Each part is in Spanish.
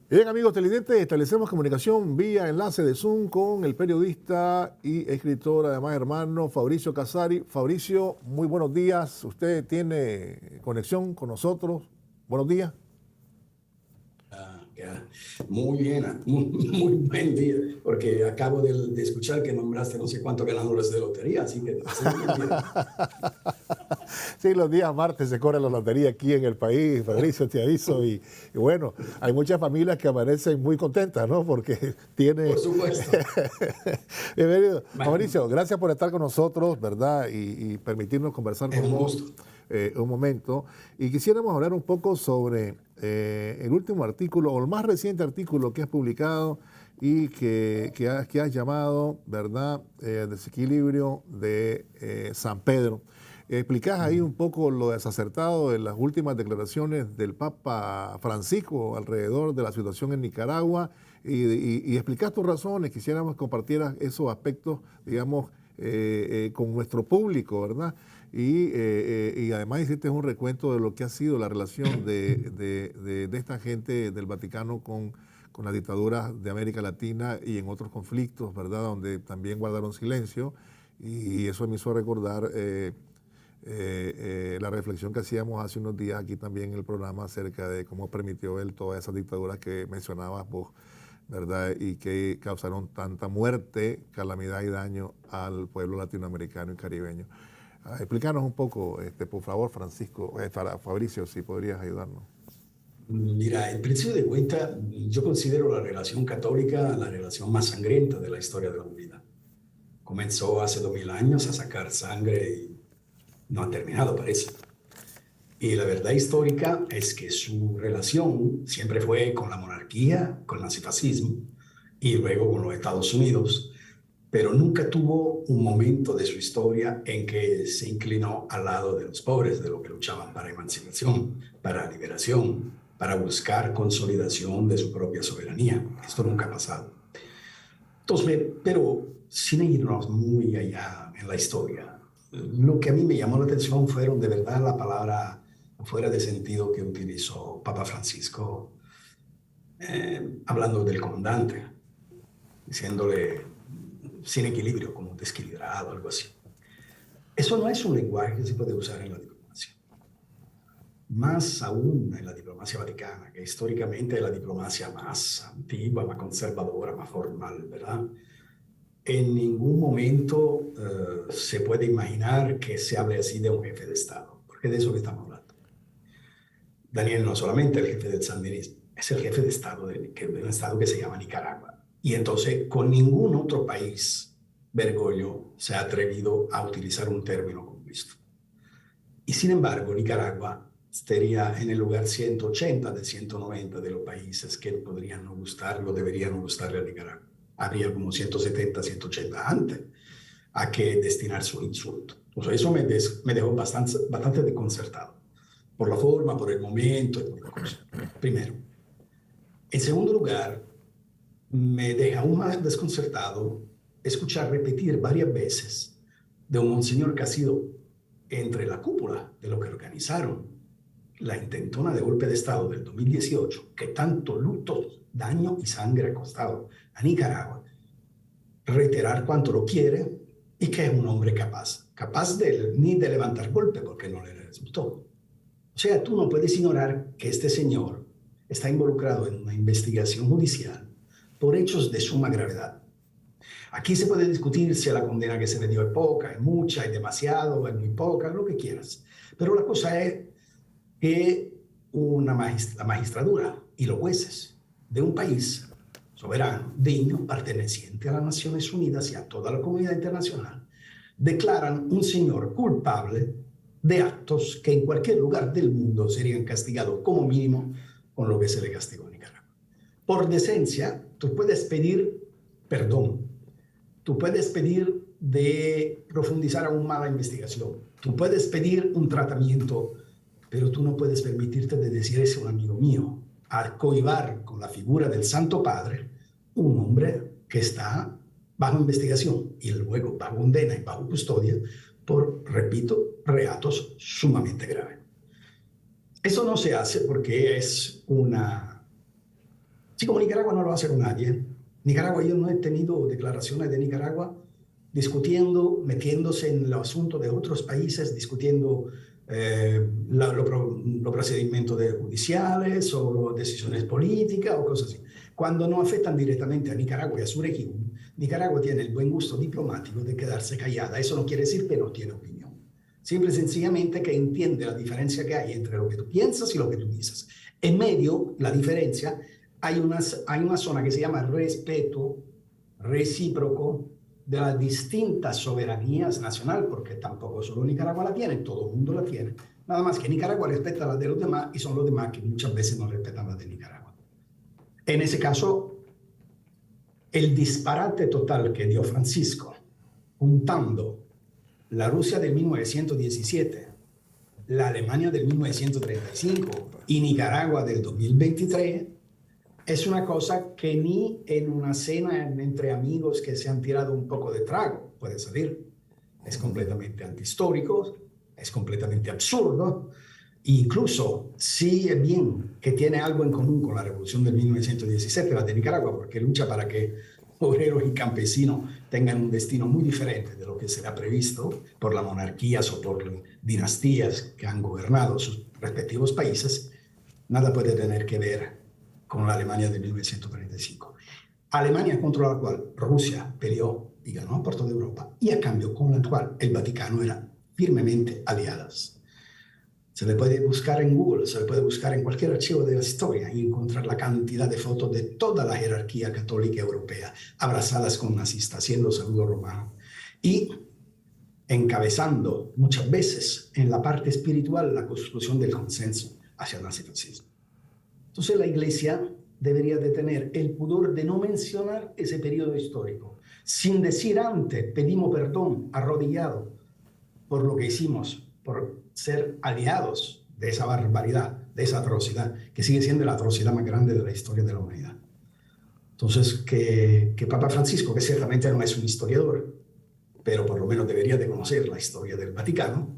Bien, amigos televidentes, establecemos comunicación vía enlace de Zoom con el periodista y escritor, además hermano, Fabricio Casari. Fabricio, muy buenos días. Usted tiene conexión con nosotros. Buenos días. Ya. Muy bien, muy buen día, porque acabo de escuchar que nombraste no sé cuántos ganadores de lotería, así que muy bien. Sí, los días martes se corre la lotería aquí en el país, Fabricio, te aviso. Y bueno, hay muchas familias que amanecen muy contentas, ¿no? Porque tiene... Por supuesto. Bienvenido. Bueno, Fabricio, gracias por estar con nosotros, ¿verdad? Y permitirnos conversar es con un vos gusto. un momento. Y quisiéramos hablar un poco sobre el último artículo, o el más reciente artículo que has publicado y que has llamado, ¿verdad?, Desequilibrio de San Pedro. Explicás ahí un poco lo desacertado de las últimas declaraciones del Papa Francisco alrededor de la situación en Nicaragua y explicás tus razones. Quisiéramos compartieras esos aspectos, digamos, con nuestro público, ¿verdad? Y además hiciste un recuento de lo que ha sido la relación de esta gente del Vaticano con las dictaduras de América Latina y en otros conflictos, ¿verdad? Donde también guardaron silencio. Y eso me hizo recordar la reflexión que hacíamos hace unos días aquí también en el programa acerca de cómo permitió él todas esas dictaduras que mencionabas vos, ¿verdad? Y que causaron tanta muerte, calamidad y daño al pueblo latinoamericano y caribeño. Explícanos un poco, por favor, Francisco, Fabricio, si podrías ayudarnos. Mira, en principio de cuenta, yo considero la relación católica la relación más sangrienta de la historia de la humanidad. Comenzó hace 2000 años a sacar sangre y no ha terminado, parece. Y la verdad histórica es que su relación siempre fue con la monarquía, con el nazifascismo y luego con los Estados Unidos, pero nunca tuvo un momento de su historia en que se inclinó al lado de los pobres, de los que luchaban para emancipación, para liberación, para buscar consolidación de su propia soberanía. Esto nunca ha pasado. Entonces, pero sin irnos muy allá en la historia, lo que a mí me llamó la atención fueron de verdad la palabra fuera de sentido que utilizó Papa Francisco, hablando del comandante, diciéndole sin equilibrio, como desequilibrado, algo así. Eso no es un lenguaje que se puede usar en la diplomacia. Más aún en la diplomacia vaticana, que históricamente es la diplomacia más antigua, más conservadora, más formal, ¿verdad? En ningún momento se puede imaginar que se hable así de un jefe de Estado, porque de eso que estamos hablando. Daniel no solamente el jefe del sandinismo, es el jefe de Estado de un Estado que se llama Nicaragua. Y entonces con ningún otro país Bergoglio se ha atrevido a utilizar un término como esto. Y sin embargo, Nicaragua estaría en el lugar 180 de 190 de los países que podrían no gustarlo, deberían no gustarle a Nicaragua. Habría como 170, 180 antes a que destinar su insulto. Entonces, eso me dejó bastante desconcertado, por la forma, por el momento y por la cosa. Primero. En segundo lugar, me deja aún más desconcertado escuchar repetir varias veces de un monseñor que ha sido entre la cúpula de lo que organizaron la intentona de golpe de Estado del 2018, que tanto luto, daño y sangre ha costado a Nicaragua, reiterar cuánto lo quiere y que es un hombre capaz ni de levantar golpe porque no le resultó. O sea, tú no puedes ignorar que este señor está involucrado en una investigación judicial por hechos de suma gravedad. Aquí se puede discutir si la condena que se le dio es poca, es mucha, es demasiado, es muy poca, lo que quieras. Pero la cosa es que la magistratura y los jueces de un país soberano, digno, perteneciente a las Naciones Unidas y a toda la comunidad internacional, declaran un señor culpable de actos que en cualquier lugar del mundo serían castigados como mínimo con lo que se le castigó a Nicaragua. Por decencia, tú puedes pedir perdón, tú puedes pedir de profundizar aún más la investigación, tú puedes pedir un tratamiento, pero tú no puedes permitirte de decir ese un amigo mío, a cohibar con la figura del Santo Padre un hombre que está bajo investigación y luego bajo condena y bajo custodia por, repito, reatos sumamente graves. Eso no se hace porque es una Sí, como Nicaragua no lo va a hacer nadie. Nicaragua, yo no he tenido declaraciones de Nicaragua discutiendo, metiéndose en los asuntos de otros países, discutiendo los procedimientos judiciales o decisiones políticas o cosas así. Cuando no afectan directamente a Nicaragua y a su región, Nicaragua tiene el buen gusto diplomático de quedarse callada. Eso no quiere decir que no tiene opinión. Simple y sencillamente que entiende la diferencia que hay entre lo que tú piensas y lo que tú dices. En medio, la diferencia, hay una zona que se llama respeto recíproco de las distintas soberanías nacionales, porque tampoco solo Nicaragua la tiene, todo el mundo la tiene. Nada más que Nicaragua respeta las de los demás y son los demás que muchas veces no respetan las de Nicaragua. En ese caso, el disparate total que dio Francisco, juntando la Rusia del 1917, la Alemania del 1935 y Nicaragua del 2023, es una cosa que ni en una cena entre amigos que se han tirado un poco de trago puede salir. Es completamente antihistórico, es completamente absurdo. Incluso sí es bien que tiene algo en común con la revolución del 1917, la de Nicaragua, porque lucha para que obreros y campesinos tengan un destino muy diferente de lo que se ha previsto por las monarquías o por dinastías que han gobernado sus respectivos países. Nada puede tener que ver con la Alemania de 1945. Alemania contra la cual Rusia peleó y ganó por toda Europa, y a cambio con la cual el Vaticano era firmemente aliadas. Se le puede buscar en Google, se le puede buscar en cualquier archivo de la historia y encontrar la cantidad de fotos de toda la jerarquía católica europea abrazadas con nazistas, haciendo saludo romano y encabezando muchas veces en la parte espiritual la construcción del consenso hacia el nazifascismo. Entonces la Iglesia debería de tener el pudor de no mencionar ese periodo histórico, sin decir antes, pedimos perdón arrodillado por lo que hicimos, por ser aliados de esa barbaridad, de esa atrocidad, que sigue siendo la atrocidad más grande de la historia de la humanidad. Entonces, que Papa Francisco, que ciertamente no es un historiador, pero por lo menos debería de conocer la historia del Vaticano,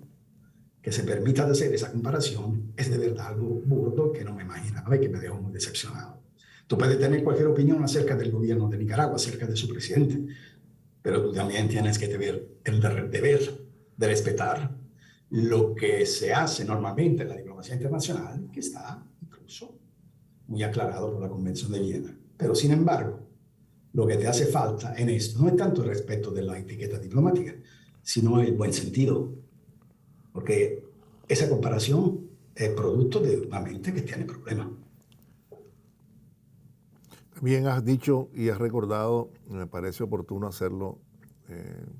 que se permita de hacer esa comparación, es de verdad algo burdo que no me imaginaba y que me dejó muy decepcionado. Tú puedes tener cualquier opinión acerca del gobierno de Nicaragua, acerca de su presidente, pero tú también tienes que tener el deber de respetar lo que se hace normalmente en la diplomacia internacional, que está incluso muy aclarado por la Convención de Viena. Pero sin embargo, lo que te hace falta en esto no es tanto el respeto de la etiqueta diplomática, sino el buen sentido, porque esa comparación es producto de una mente que tiene problemas. También has dicho y has recordado, me parece oportuno hacerlo,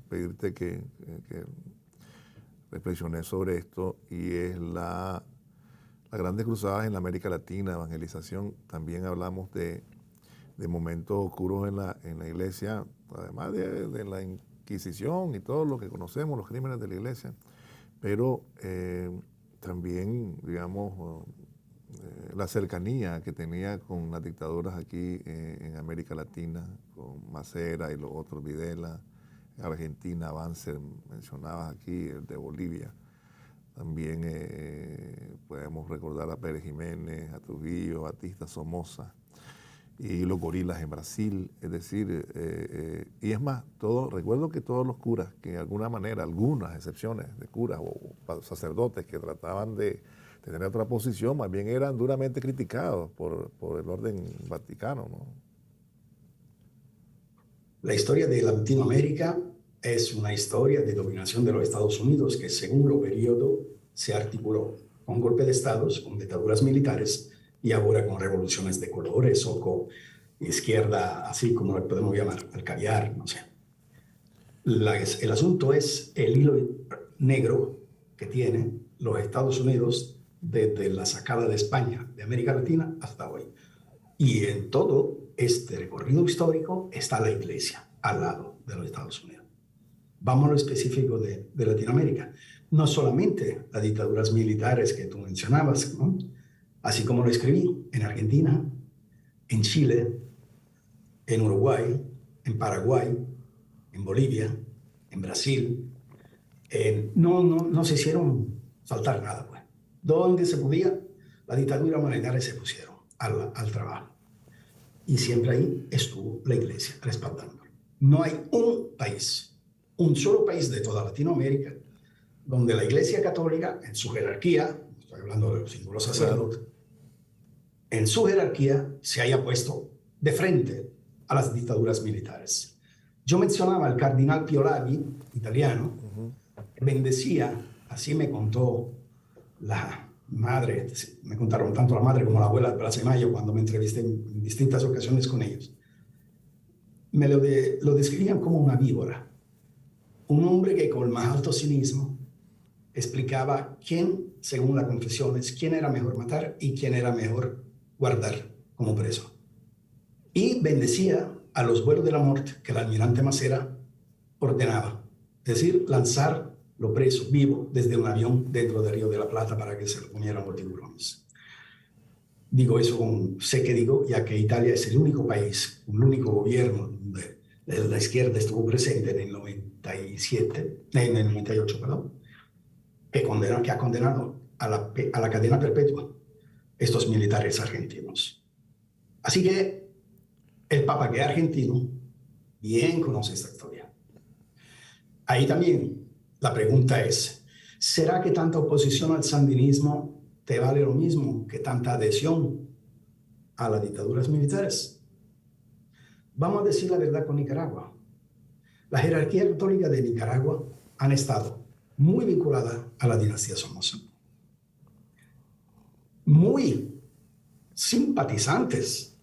pedirte que reflexioné sobre esto, y es las grandes cruzadas en la América Latina, evangelización. También hablamos de momentos oscuros en la iglesia, además de la Inquisición y todo lo que conocemos, los crímenes de la iglesia, pero también, digamos, la cercanía que tenía con las dictaduras aquí en América Latina, con Macera y los otros, Videla, Argentina, Banzer, mencionabas aquí, el de Bolivia. También podemos recordar a Pérez Jiménez, a Trujillo, Batista, Somoza y los gorilas en Brasil. Es decir, y es más, recuerdo que todos los curas, que de alguna manera, algunas excepciones de curas o sacerdotes que trataban de tener otra posición, más bien eran duramente criticados por el orden vaticano, ¿no? La historia de Latinoamérica es una historia de dominación de los Estados Unidos que, según el periodo, se articuló con golpe de estados, con dictaduras militares y ahora con revoluciones de colores o con izquierda, así como lo podemos llamar, al caviar, no sé. El asunto es el hilo negro que tiene los Estados Unidos desde la sacada de España, de América Latina, hasta hoy. Y en todo este recorrido histórico está la Iglesia al lado de los Estados Unidos. Vamos a lo específico de Latinoamérica. No solamente las dictaduras militares que tú mencionabas, ¿no? Así como lo escribí, en Argentina, en Chile, en Uruguay, en Paraguay, en Bolivia, en Brasil, no se hicieron faltar nada, pues. Donde se podía, la dictadura monetaria se pusieron al trabajo. y siempre ahí estuvo la Iglesia respaldándolo. No hay un país, un solo país de toda Latinoamérica, donde la Iglesia Católica, en su jerarquía, estoy hablando de los símbolos sacerdotes, en su jerarquía se haya puesto de frente a las dictaduras militares. Yo mencionaba al cardenal Piolavi, italiano, que bendecía, así me contó la madre, me contaron tanto la madre como la abuela de Plaza de Mayo cuando me entrevisté en distintas ocasiones con ellos. Me lo describían como una víbora, un hombre que con el más alto cinismo explicaba quién, según las confesiones, quién era mejor matar y quién era mejor guardar como preso. Y bendecía a los vuelos de la muerte que el almirante Macera ordenaba, es decir, lanzar los presos vivos desde un avión dentro del Río de la Plata para que se lo comieran los tiburones. Digo eso con sé que digo, ya que Italia es el único país, el único gobierno donde la izquierda estuvo presente en el 98, perdón, que ha condenado a la cadena perpetua estos militares argentinos. Así que el Papa, que es argentino, bien conoce esta historia. Ahí también la pregunta es, ¿será que tanta oposición al sandinismo te vale lo mismo que tanta adhesión a las dictaduras militares? Vamos a decir la verdad con Nicaragua. La jerarquía católica de Nicaragua han estado muy vinculada a la dinastía Somoza, muy simpatizantes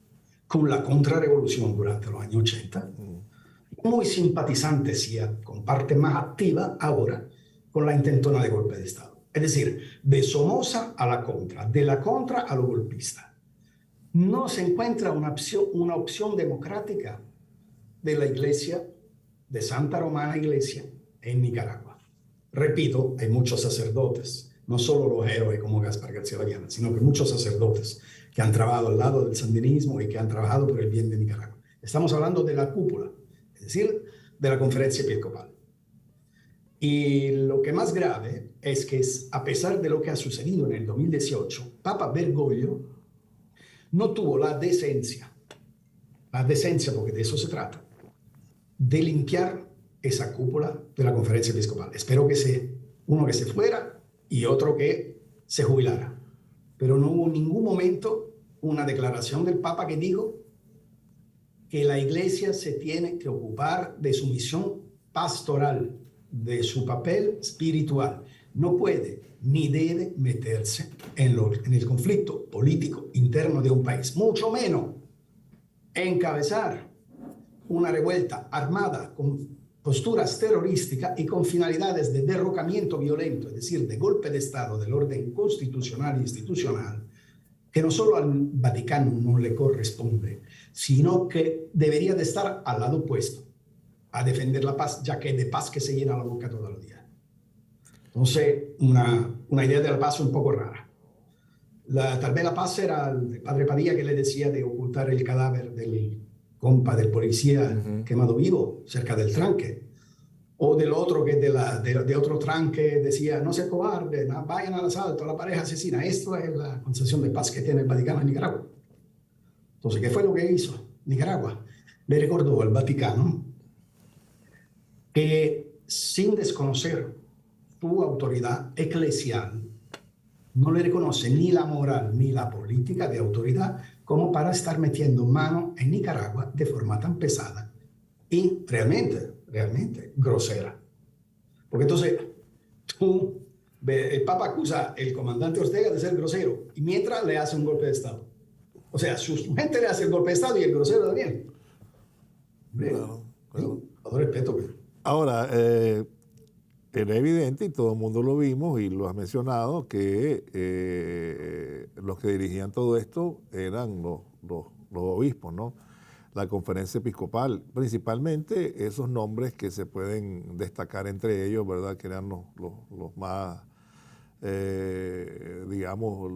con la contrarrevolución durante los años 80, muy simpatizantes y con parte más activa ahora con la intentona de golpe de Estado. Es decir, de Somoza a la contra, de la contra a lo golpista. No se encuentra una opción democrática de la Iglesia, de Santa Romana Iglesia, en Nicaragua. Repito, hay muchos sacerdotes, no solo los héroes como Gaspar García Ballena, sino que muchos sacerdotes que han trabajado al lado del sandinismo y que han trabajado por el bien de Nicaragua. Estamos hablando de la cúpula, es decir, de la conferencia episcopal. Y lo que más grave es que a pesar de lo que ha sucedido en el 2018, Papa Bergoglio no tuvo la decencia porque de eso se trata, de limpiar esa cúpula de la conferencia episcopal. Espero que sea uno que se fuera y otro que se jubilara. Pero no hubo en ningún momento una declaración del Papa que dijo que la Iglesia se tiene que ocupar de su misión pastoral, de su papel espiritual. No puede ni debe meterse en el conflicto político interno de un país, mucho menos encabezar una revuelta armada con posturas terrorísticas y con finalidades de derrocamiento violento, es decir, de golpe de Estado del orden constitucional e institucional, que no solo al Vaticano no le corresponde, sino que debería de estar al lado opuesto, a defender la paz, ya que de paz que se llena la boca todos los días. Entonces, una idea de la paz un poco rara. Tal vez la paz era el padre Padilla que le decía de ocultar el cadáver del compa del policía quemado vivo cerca del tranque, o del otro que de otro tranque decía no se cobarde, no, vayan al asalto a la pareja asesina. Esto es la concesión de paz que tiene el Vaticano en Nicaragua. Entonces, ¿qué fue lo que hizo Nicaragua? Le recordó al Vaticano que sin desconocer su autoridad eclesial no le reconoce ni la moral ni la política de autoridad como para estar metiendo mano en Nicaragua de forma tan pesada y realmente grosera. Porque entonces el Papa acusa al comandante Ortega de ser grosero y mientras le hace un golpe de Estado. O sea, su gente le hace el golpe de Estado y el grosero también. Claro. Todo respeto. Ahora, era evidente y todo el mundo lo vimos y lo has mencionado que los que dirigían todo esto eran los obispos, ¿no? La conferencia episcopal, principalmente esos nombres que se pueden destacar entre ellos, ¿verdad? Que eran los más, digamos,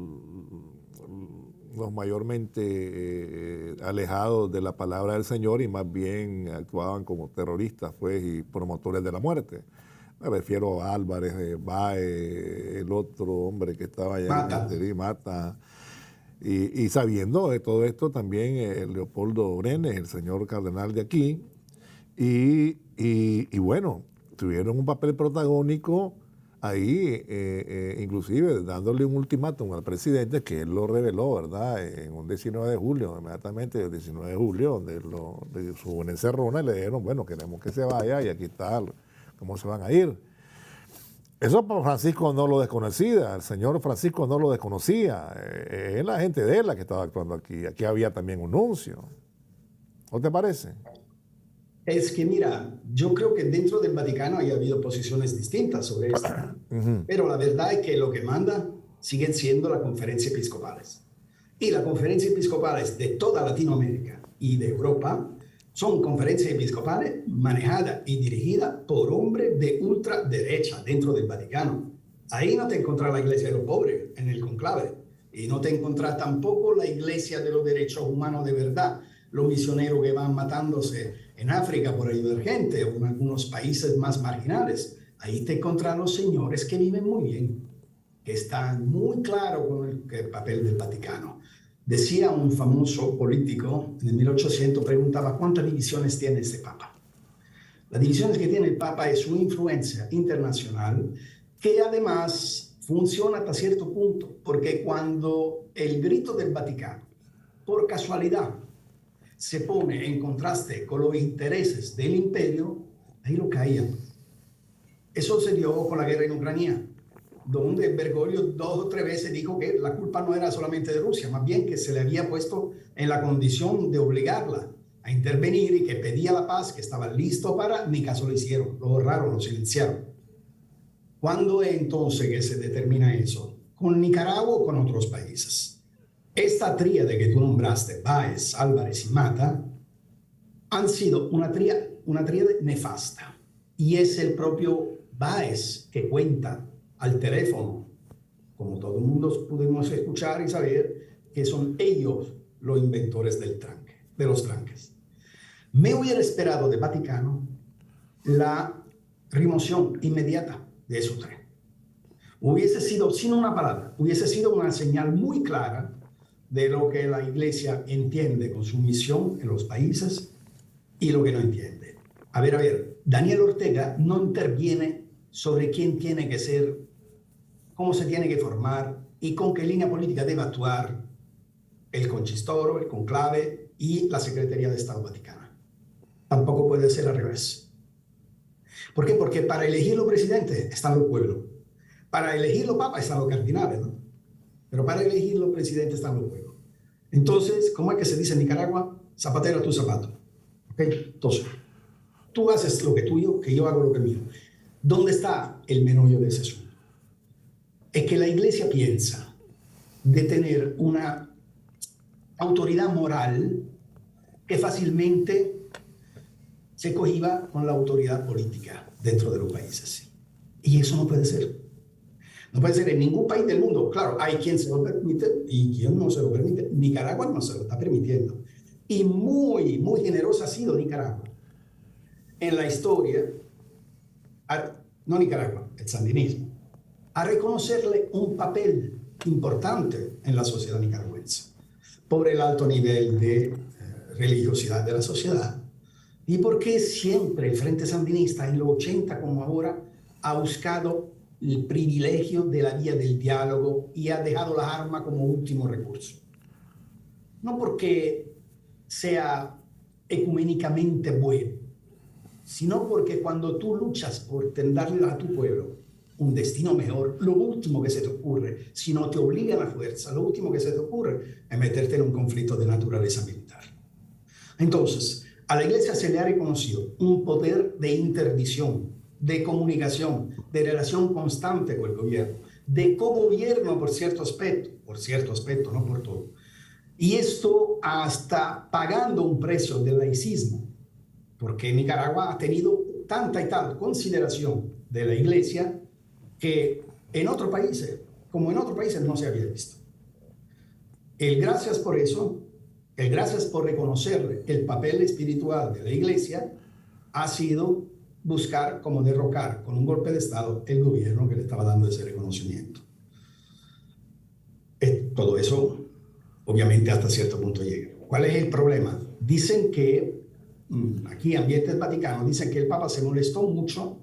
los mayormente alejados de la palabra del Señor y más bien actuaban como terroristas, pues, y promotores de la muerte. Me refiero a Álvarez, Bae, el otro hombre que estaba allá, Mata. Y sabiendo de todo esto también Leopoldo Brenes, el señor cardenal de aquí, y bueno, tuvieron un papel protagónico ahí, inclusive dándole un ultimátum al presidente, que él lo reveló, ¿verdad? En un 19 de julio, inmediatamente el 19 de julio, donde de su encerrona, y le dijeron, bueno, queremos que se vaya y aquí está cómo se van a ir. Eso Francisco no lo desconocía, el señor Francisco no lo desconocía, es la gente de él la que estaba actuando aquí. Aquí había también un nuncio. ¿No te parece? Es que mira, yo creo que dentro del Vaticano haya habido posiciones distintas sobre esto, pero la verdad es que lo que manda siguen siendo las conferencias episcopales. Y las conferencias episcopales de toda Latinoamérica y de Europa son conferencias episcopales manejadas y dirigidas por hombres de ultraderecha dentro del Vaticano. Ahí no te encontrás la iglesia de los pobres en el conclave, y no te encontrás tampoco la iglesia de los derechos humanos de verdad, los misioneros que van matándose en África por ayudar gente o en algunos países más marginales. Ahí te encontrás los señores que viven muy bien, que están muy claros con el papel del Vaticano. Decía un famoso político en el 1800, preguntaba cuántas divisiones tiene este Papa. Las divisiones que tiene el Papa es su influencia internacional, que además funciona hasta cierto punto, porque cuando el grito del Vaticano, por casualidad, se pone en contraste con los intereses del imperio, ahí lo caían. Eso se dio con la guerra en Ucrania, donde Bergoglio 2 o 3 veces dijo que la culpa no era solamente de Rusia, más bien que se le había puesto en la condición de obligarla a intervenir y que pedía la paz, que estaba listo para, ni caso lo hicieron, lo borraron, lo silenciaron. ¿Cuándo es entonces que se determina eso? ¿Con Nicaragua o con otros países? Esta tríade que tú nombraste, Báez, Álvarez y Mata, han sido una tríade nefasta. Y es el propio Báez que cuenta al teléfono, como todo el mundo pudimos escuchar y saber, que son ellos los inventores del tranque, de los tranques. Me hubiera esperado de Vaticano la remoción inmediata de esos tres. Hubiese sido, sin una palabra, hubiese sido una señal muy clara de lo que la Iglesia entiende con su misión en los países y lo que no entiende. A ver, Daniel Ortega no interviene sobre quién tiene que ser, cómo se tiene que formar y con qué línea política debe actuar el Concistoro, el Conclave y la Secretaría de Estado Vaticana. Tampoco puede ser al revés. ¿Por qué? Porque para elegir los presidentes están los pueblos. Para elegir los papas están los cardinales, ¿no? Pero para elegir los presidentes están los pueblos. Entonces, ¿cómo es que se dice en Nicaragua? Zapatero a tu zapato. ¿Okay? Entonces, tú haces lo que tuyo, que yo hago lo que mío. ¿Dónde está el meollo de ese asunto? Es que la Iglesia piensa de tener una autoridad moral que fácilmente se cohiba con la autoridad política dentro de los países. Y eso no puede ser. No puede ser en ningún país del mundo. Claro, hay quien se lo permite y quien no se lo permite. Nicaragua no se lo está permitiendo. Y muy, muy generosa ha sido Nicaragua en la historia, no Nicaragua, el sandinismo, a reconocerle un papel importante en la sociedad nicaragüense por el alto nivel de religiosidad de la sociedad y porque siempre el Frente Sandinista en los 80 como ahora ha buscado el privilegio de la vía del diálogo y ha dejado las armas como último recurso. No porque sea ecuménicamente bueno, sino porque cuando tú luchas por darle a tu pueblo un destino mejor, lo último que se te ocurre, si no te obligan a fuerza, lo último que se te ocurre es meterte en un conflicto de naturaleza militar. Entonces, a la Iglesia se le ha reconocido un poder de interdicción, de comunicación, de relación constante con el gobierno, de cogobierno por cierto aspecto, no por todo. Y esto hasta pagando un precio del laicismo, porque Nicaragua ha tenido tanta y tal consideración de la Iglesia que en otros países, como en otros países, no se había visto. El gracias por eso, el gracias por reconocerle el papel espiritual de la Iglesia ha sido buscar cómo derrocar con un golpe de Estado el gobierno que le estaba dando ese reconocimiento. Todo eso obviamente hasta cierto punto llega. ¿Cuál es el problema? Dicen que, aquí ambientes vaticanos, dicen que el Papa se molestó mucho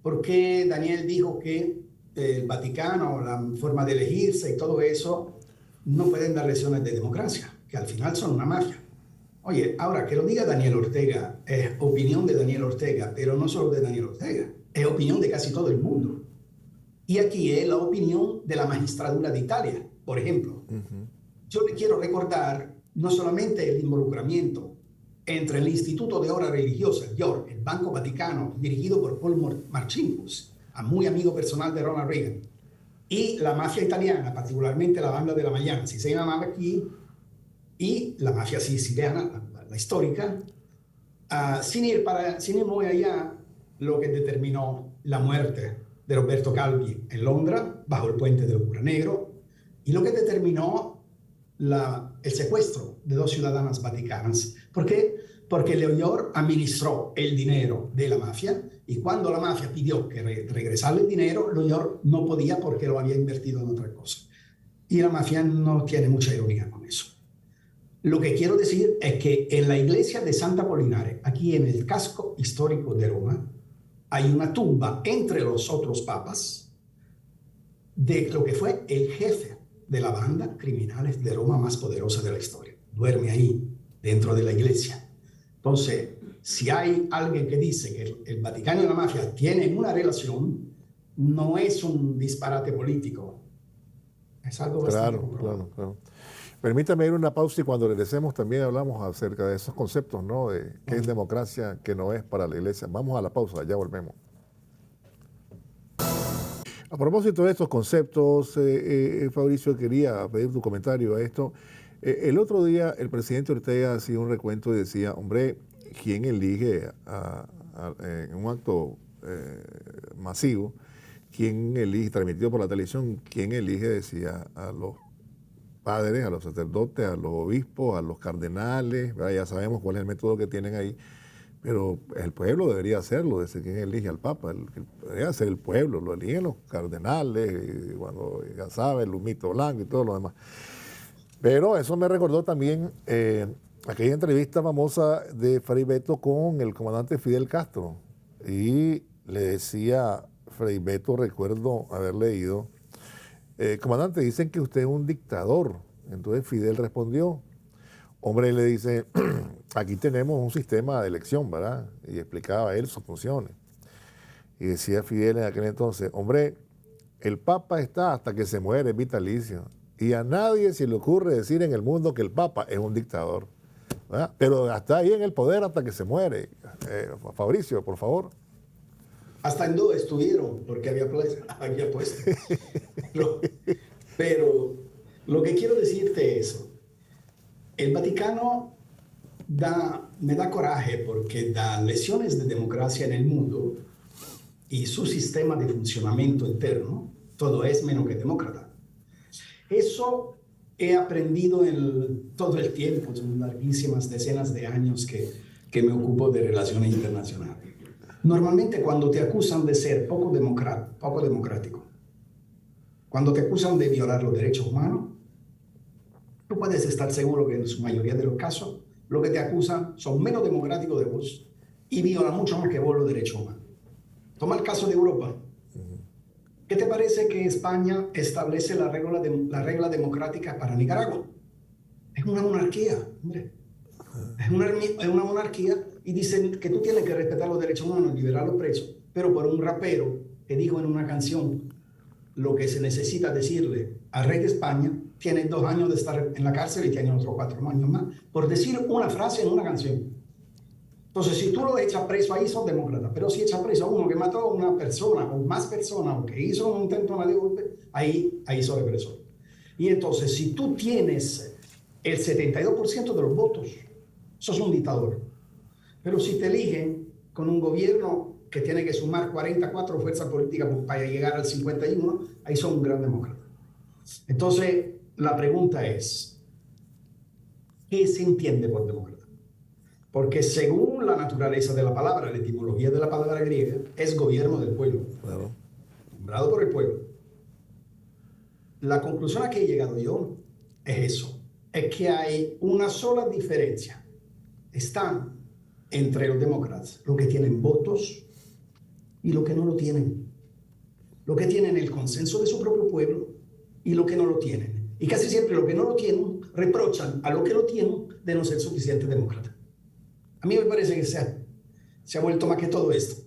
porque Daniel dijo que el Vaticano, la forma de elegirse y todo eso, no pueden dar lecciones de democracia, que al final son una mafia. Oye, ahora que lo diga Daniel Ortega, es opinión de Daniel Ortega, pero no solo de Daniel Ortega, es opinión de casi todo el mundo. Y aquí es la opinión de la magistratura de Italia, por ejemplo. Yo le quiero recordar no solamente el involucramiento entre el Instituto de Obras Religiosas, YOR, el Banco Vaticano, dirigido por Paul Marcinkus, muy amigo personal de Ronald Reagan, y la mafia italiana, particularmente la banda de la mañana, así se llamaba aquí, y la mafia siciliana, la histórica, sin ir muy allá, lo que determinó la muerte de Roberto Calvi en Londres, bajo el puente del Cura Negro, y lo que determinó el secuestro de 2 ciudadanas vaticanas. ¿Por qué? Porque Leonor administró el dinero de la mafia, y cuando la mafia pidió que regresara el dinero, Leonor no podía porque lo había invertido en otra cosa. Y la mafia no tiene mucha ironía con eso. Lo que quiero decir es que en la iglesia de Santa Apolinare, aquí en el casco histórico de Roma, hay una tumba entre los otros papas de lo que fue el jefe de la banda criminales de Roma más poderosa de la historia. Duerme ahí, dentro de la iglesia. Entonces, si hay alguien que dice que el Vaticano y la mafia tienen una relación, no es un disparate político. Es algo bastante comprobado. Claro. Permítame ir a una pausa y cuando regresemos también hablamos acerca de esos conceptos, ¿no? De qué es democracia, qué no es para la iglesia. Vamos a la pausa, ya volvemos. A propósito de estos conceptos, Fabricio, quería pedir tu comentario a esto. El otro día el presidente Ortega hacía un recuento y decía, hombre, ¿quién elige en un acto masivo? ¿Quién elige, transmitido por la televisión, quién elige, decía, a los padres, a los sacerdotes, a los obispos, a los cardenales? ¿Verdad? Ya sabemos cuál es el método que tienen ahí. Pero el pueblo debería hacerlo, decir quién elige al Papa. Debería ser el pueblo, lo eligen los cardenales, y cuando ya sabe, el humito blanco y todo lo demás. Pero eso me recordó también aquella entrevista famosa de Fray Beto con el comandante Fidel Castro. Y le decía Fray Beto, recuerdo haber leído, comandante, dicen que usted es un dictador. Entonces Fidel respondió, hombre, le dice, aquí tenemos un sistema de elección, ¿verdad? Y explicaba él sus funciones. Y decía Fidel en aquel entonces, hombre, el Papa está hasta que se muere, es vitalicio. Y a nadie se le ocurre decir en el mundo que el Papa es un dictador, ¿verdad? Pero está ahí en el poder hasta que se muere. Fabricio, por favor. Hasta en 2 estuvieron, porque había puesto. Pero lo que quiero decirte es, el Vaticano me da coraje porque da lecciones de democracia en el mundo y su sistema de funcionamiento interno, todo es menos que demócrata. Eso he aprendido todo el tiempo, son larguísimas decenas de años que me ocupo de relaciones internacionales. Normalmente cuando te acusan de ser poco democrático, cuando te acusan de violar los derechos humanos, tú puedes estar seguro que en su mayoría de los casos, lo que te acusan son menos democráticos de vos y violan mucho más que vos los derechos humanos. Toma el caso de Europa. ¿Qué te parece que España establece la regla democrática para Nicaragua? Es una monarquía, hombre. Es una monarquía y dicen que tú tienes que respetar los derechos humanos y liberar los presos, pero por un rapero que dijo en una canción lo que se necesita decirle al rey de España, tiene 2 años de estar en la cárcel y tiene otros 4 años más, por decir una frase en una canción. Entonces, si tú lo echas preso ahí, sos demócrata, pero si echas preso a uno que mató a una persona o más personas o que hizo un intento de golpe, ahí sos represor. Y entonces, si tú tienes el 72% de los votos, sos un dictador. Pero si te eligen con un gobierno que tiene que sumar 44 fuerzas políticas para llegar al 51, ahí son un gran demócrata. Entonces, la pregunta es, ¿qué se entiende por demócrata? Porque según la naturaleza de la palabra, la etimología de la palabra griega, es gobierno del pueblo, Claro. nombrado por el pueblo. La conclusión a que he llegado yo es eso, es que hay una sola diferencia. Está entre los demócratas, los que tienen votos y los que no lo tienen. Los que tienen el consenso de su propio pueblo y los que no lo tienen. Y casi siempre los que no lo tienen reprochan a los que lo tienen de no ser suficiente demócrata. A mí me parece que se ha vuelto más que todo esto.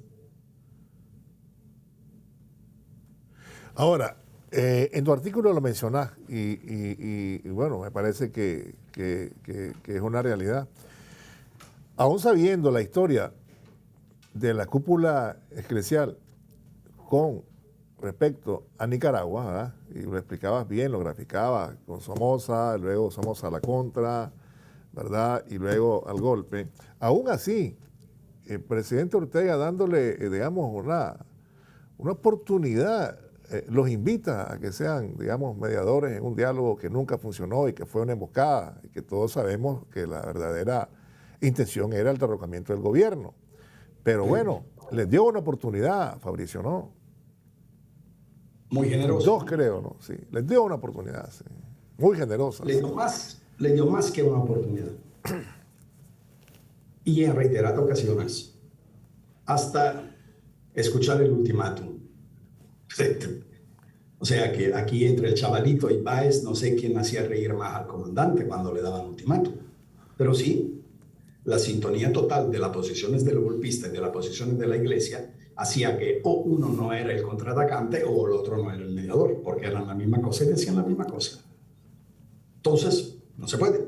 Ahora, en tu artículo lo mencionás y bueno, me parece que es una realidad. Aún sabiendo la historia de la cúpula eclesial con respecto a Nicaragua, ¿verdad? Y lo explicabas bien, lo graficabas con Somoza, luego Somoza a la contra, ¿verdad? Y luego al golpe. Aún así, el presidente Ortega dándole, digamos, una oportunidad, los invita a que sean, digamos, mediadores en un diálogo que nunca funcionó y que fue una emboscada, y que todos sabemos que la verdadera intención era el derrocamiento del gobierno. Pero bueno, les dio una oportunidad, Fabricio, ¿no? Muy generoso. Dos, creo, ¿no? Sí, les dio una oportunidad, sí. Muy generosa. Le dio más que una oportunidad. Y en reiteradas ocasiones, hasta escuchar el ultimátum. O sea que aquí entre el chavalito y Páez, no sé quién hacía reír más al comandante cuando le daban ultimátum. Pero sí, la sintonía total de las posiciones del golpista y de las posiciones de la iglesia hacía que o uno no era el contraatacante o el otro no era el mediador, porque eran la misma cosa y decían la misma cosa. Entonces, no se puede.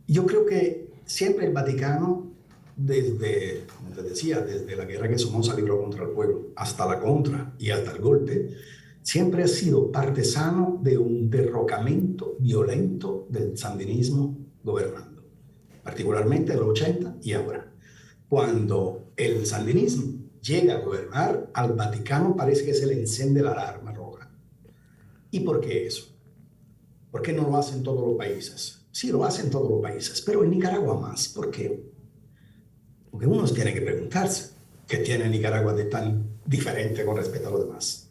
Yo creo que siempre el Vaticano, desde, como te decía, desde la guerra que Somoza libró contra el pueblo, hasta la contra y hasta el golpe, siempre ha sido partisano de un derrocamiento violento del sandinismo gobernando, particularmente en los 80 y ahora. Cuando el sandinismo llega a gobernar, al Vaticano parece que se le enciende la alarma roja. ¿Y por qué eso? ¿Por qué no lo hacen todos los países? Sí, lo hacen todos los países, pero en Nicaragua más. ¿Por qué? Porque uno tiene que preguntarse, ¿qué tiene Nicaragua de tan diferente con respecto a los demás?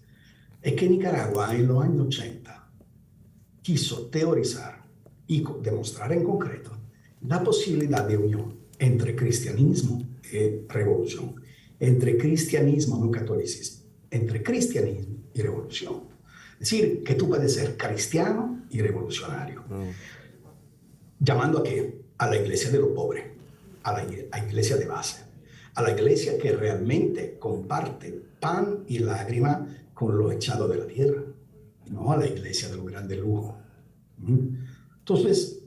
Es que Nicaragua en los años 80 quiso teorizar y demostrar en concreto la posibilidad de unión entre cristianismo y revolución, entre cristianismo no catolicismo, entre cristianismo y revolución. Es decir, que tú puedes ser cristiano y revolucionario. ¿Llamando a qué? A la iglesia de los pobres, a la iglesia de base, a la iglesia que realmente comparte pan y lágrima con los echados de la tierra, no a la iglesia de los grandes lujos. Entonces,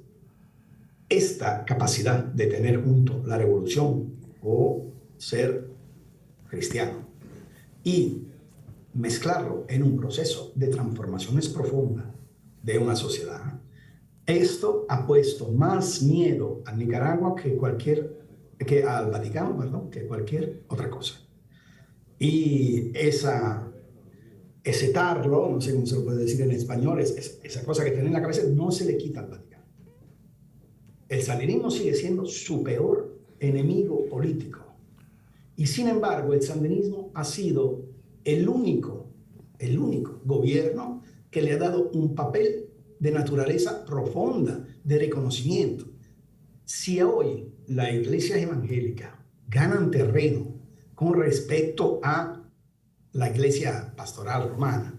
esta capacidad de tener junto la revolución o ser cristiano y mezclarlo en un proceso de transformaciones profundas de una sociedad, esto ha puesto más miedo a Nicaragua que al Vaticano, perdón, que cualquier otra cosa. Y ese tarlo, no sé cómo se lo puede decir en español, esa cosa que tiene en la cabeza, no se le quita al Vaticano. El sandinismo sigue siendo su peor enemigo político. Y sin embargo, el sandinismo ha sido el único gobierno que le ha dado un papel de naturaleza profunda, de reconocimiento. Si hoy la iglesia evangélica ganan terreno con respecto a la iglesia pastoral romana,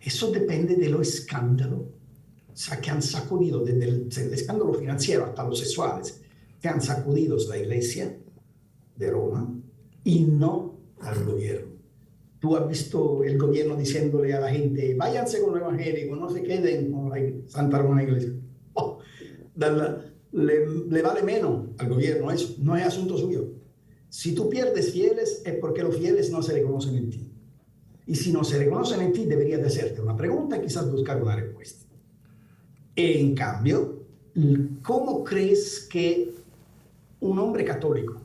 eso depende de los escándalos que han sacudido, desde el escándalo financiero hasta los sexuales, que han sacudido la iglesia de Roma y no al gobierno. Tú has visto el gobierno diciéndole a la gente, váyanse con los evangélicos, no se queden con la Santa Romana Iglesia. Oh, le vale menos al gobierno eso, no es asunto suyo. Si tú pierdes fieles es porque los fieles no se reconocen en ti. Y si no se reconocen en ti, deberías de hacerte una pregunta y quizás buscar una respuesta. En cambio, ¿cómo crees que un hombre católico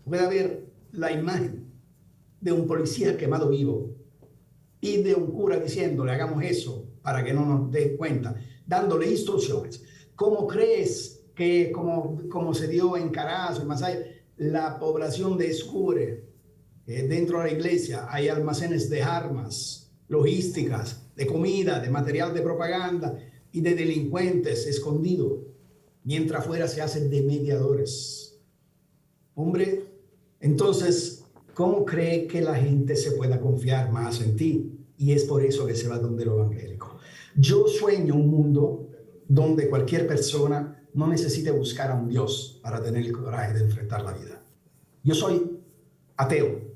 puede ver la imagen de un policía quemado vivo y de un cura diciéndole hagamos eso para que no nos dé cuenta, dándole instrucciones? ¿Cómo crees que, como se dio en Carazo y más allá, la población descubre dentro de la iglesia hay almacenes de armas, logísticas, de comida, de material de propaganda y de delincuentes escondidos, mientras afuera se hacen de mediadores. Hombre, entonces, ¿cómo cree que la gente se pueda confiar más en ti? Y es por eso que se va donde lo evangélico. Yo sueño un mundo donde cualquier persona no necesite buscar a un Dios para tener el coraje de enfrentar la vida. Yo soy ateo.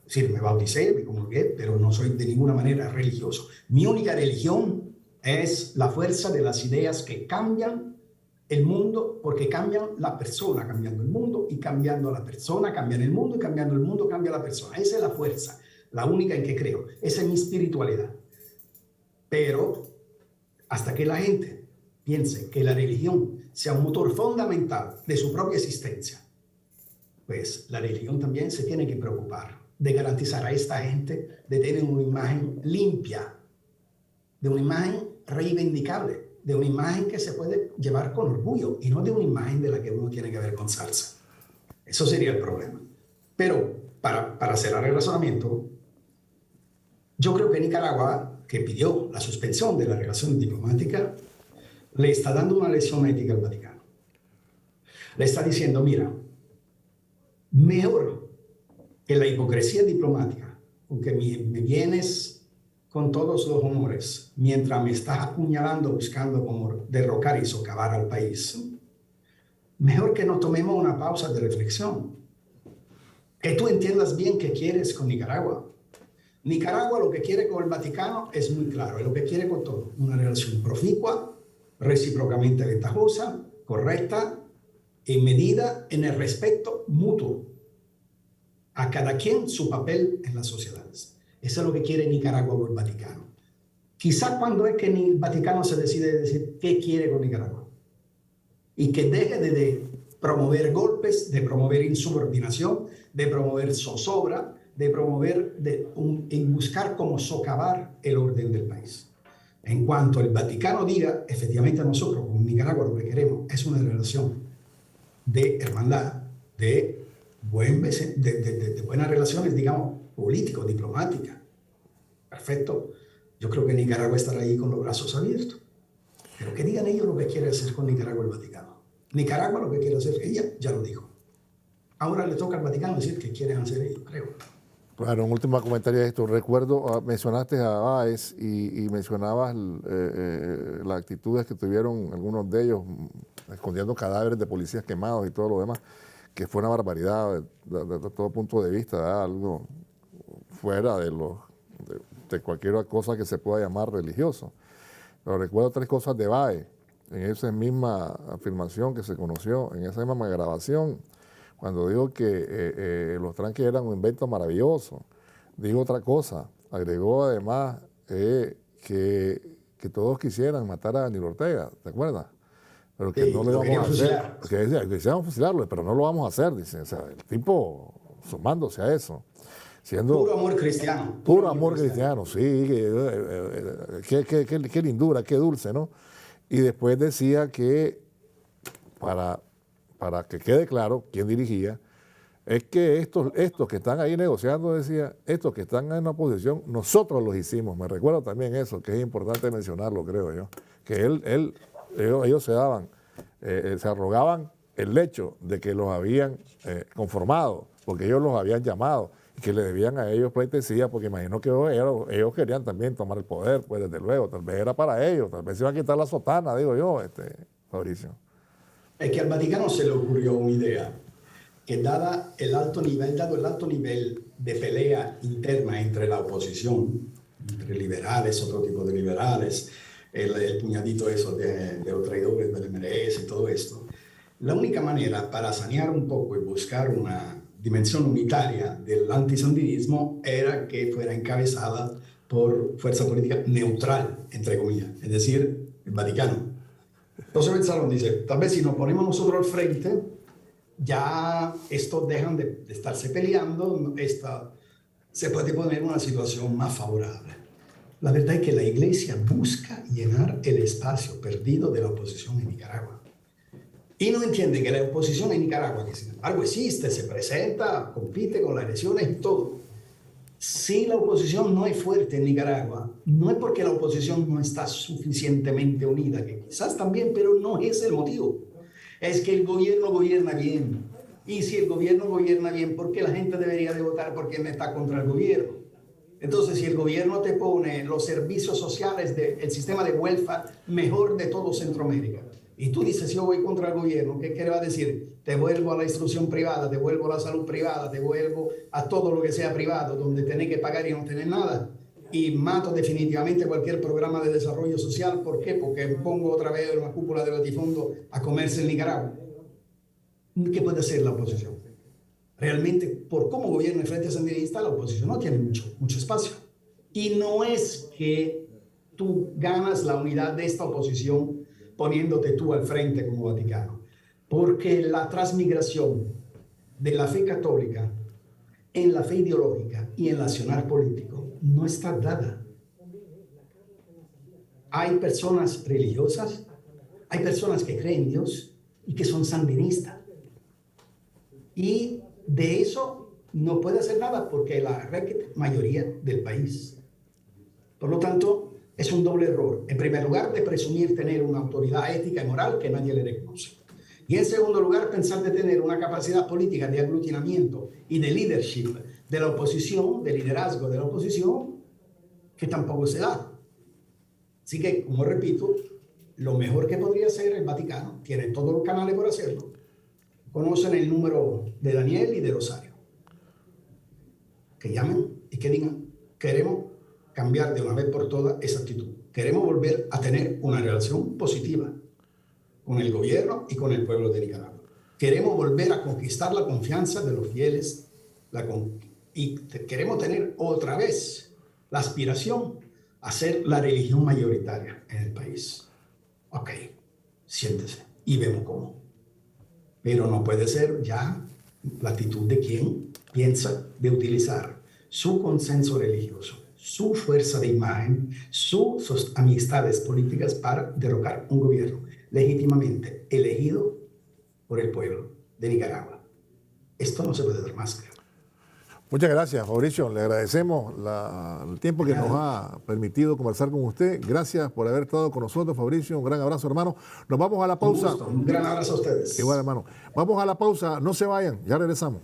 Es decir, me bauticé, me comulgué, pero no soy de ninguna manera religioso. Mi única religión es la fuerza de las ideas que cambian el mundo, porque cambian la persona, cambiando el mundo, y cambiando a la persona, cambian el mundo, y cambiando el mundo, cambia la persona. Esa es la fuerza, la única en que creo. Esa es mi espiritualidad. Pero hasta que la gente piense que la religión sea un motor fundamental de su propia existencia, pues la religión también se tiene que preocupar de garantizar a esta gente de tener una imagen limpia, de una imagen reivindicable, de una imagen que se puede llevar con orgullo y no de una imagen de la que uno tiene que avergonzarse. Eso sería el problema. Pero para cerrar el razonamiento, yo creo que Nicaragua, que pidió la suspensión de la relación diplomática, le está dando una lección ética al Vaticano. Le está diciendo, mira, mejor que la hipocresía diplomática, aunque me vienes con todos los honores, mientras me estás apuñalando buscando cómo derrocar y socavar al país, mejor que nos tomemos una pausa de reflexión. Que tú entiendas bien qué quieres con Nicaragua. Nicaragua lo que quiere con el Vaticano es muy claro, es lo que quiere con todo. Una relación proficua, recíprocamente ventajosa, correcta, en medida, en el respeto mutuo a cada quien su papel en las sociedades. Eso es lo que quiere Nicaragua con el Vaticano. Quizá cuando es que el Vaticano se decide decir qué quiere con Nicaragua y que deje de promover golpes, de promover insubordinación, de promover zozobra, de promover, en buscar cómo socavar el orden del país. En cuanto el Vaticano diga, efectivamente nosotros con Nicaragua lo que queremos es una relación de hermandad, de buenas relaciones, digamos, políticos, diplomáticas. Perfecto. Yo creo que Nicaragua estará ahí con los brazos abiertos. Pero que digan ellos lo que quiere hacer con Nicaragua el Vaticano. Nicaragua lo que quiere hacer, ella ya lo dijo. Ahora le toca al Vaticano decir qué quieren hacer ellos, creo. Claro, un último comentario de esto. Recuerdo, mencionaste a Báez y mencionabas las actitudes que tuvieron algunos de ellos escondiendo cadáveres de policías quemados y todo lo demás, que fue una barbaridad desde todo punto de vista, ¿verdad? Algo fuera de cualquier cosa que se pueda llamar religioso. Pero recuerdo tres cosas de Báez, en esa misma afirmación que se conoció, en esa misma grabación, cuando dijo que los tranques eran un invento maravilloso. Dijo otra cosa, agregó además que todos quisieran matar a Daniel Ortega, ¿te acuerdas? Pero que no le vamos a hacer, que quisiéramos fusilarlo, pero no lo vamos a hacer, dice. O sea, el tipo sumándose a eso. Siendo puro amor cristiano. Puro amor cristiano, sí. Qué lindura, qué dulce, ¿no? Y después decía que, para que quede claro quién dirigía, es que estos que están ahí negociando, decía, estos que están en la oposición, nosotros los hicimos. Me recuerdo también eso, que es importante mencionarlo, creo yo. Que ellos se daban, se arrogaban el hecho de que los habían conformado, porque ellos los habían llamado, y que le debían a ellos pleitesía, porque imagino que ellos querían también tomar el poder, pues desde luego, tal vez era para ellos, tal vez se iban a quitar la sotana, digo yo, Fabricio. Es que al Vaticano se le ocurrió una idea, que dado el alto nivel de pelea interna entre la oposición, entre liberales, otro tipo de liberales, el puñadito eso de los traidores del MRS y todo esto, la única manera para sanear un poco y buscar una dimensión unitaria del antisandinismo era que fuera encabezada por fuerza política neutral, entre comillas, es decir, el Vaticano. Entonces pensaron, dice, tal vez si nos ponemos nosotros al frente, ya estos dejan de estarse peleando, se puede poner una situación más favorable. La verdad es que la Iglesia busca llenar el espacio perdido de la oposición en Nicaragua. Y no entiende que la oposición en Nicaragua, que sin embargo existe, se presenta, compite con las elecciones y todo, Si la oposición no es fuerte en Nicaragua, no es porque la oposición no está suficientemente unida, que quizás también, pero no es el motivo. Es que el gobierno gobierna bien. Y si el gobierno gobierna bien, ¿por qué la gente debería de votar por quien está contra el gobierno? Entonces, si el gobierno te pone los servicios sociales del sistema de welfare mejor de todo Centroamérica, y tú dices, yo voy contra el gobierno, ¿qué le va a decir? Te vuelvo a la instrucción privada, te vuelvo a la salud privada, te vuelvo a todo lo que sea privado, donde tenés que pagar y no tenés nada. Y mato definitivamente cualquier programa de desarrollo social. ¿Por qué? Porque pongo otra vez en la cúpula del latifondo a comerse en Nicaragua. ¿Qué puede hacer la oposición? Realmente, por cómo gobierna el Frente Sandinista, la oposición no tiene mucho espacio. Y no es que tú ganas la unidad de esta oposición poniéndote tú al frente como Vaticano, porque la transmigración de la fe católica en la fe ideológica y en el accionar político no está dada. Hay personas religiosas, hay personas que creen en Dios y que son sandinistas. Y de eso no puede hacer nada porque la mayoría del país. Por lo tanto, es un doble error. En primer lugar, de presumir tener una autoridad ética y moral que nadie le reconoce. Y en segundo lugar, pensar de tener una capacidad política de aglutinamiento y de leadership de la oposición, de liderazgo de la oposición, que tampoco se da. Así que, como repito, lo mejor que podría hacer el Vaticano, tiene todos los canales por hacerlo, conocen el número de Daniel y de Rosario. Que llamen y que digan, queremos cambiar de una vez por todas esa actitud. Queremos volver a tener una relación positiva con el gobierno y con el pueblo de Nicaragua. Queremos volver a conquistar la confianza de los fieles y queremos tener otra vez la aspiración a ser la religión mayoritaria en el país. Ok, siéntese y vemos cómo. Pero no puede ser ya la actitud de quien piensa de utilizar su consenso religioso, su fuerza de imagen, sus amistades políticas para derrocar un gobierno legítimamente elegido por el pueblo de Nicaragua. Esto no se puede dar más. Muchas gracias, Fabricio. Le agradecemos el tiempo que nos ha permitido conversar con usted. Gracias por haber estado con nosotros, Fabricio. Un gran abrazo, hermano. Nos vamos a la pausa. Un gran abrazo a ustedes. Igual, hermano. Vamos a la pausa. No se vayan. Ya regresamos.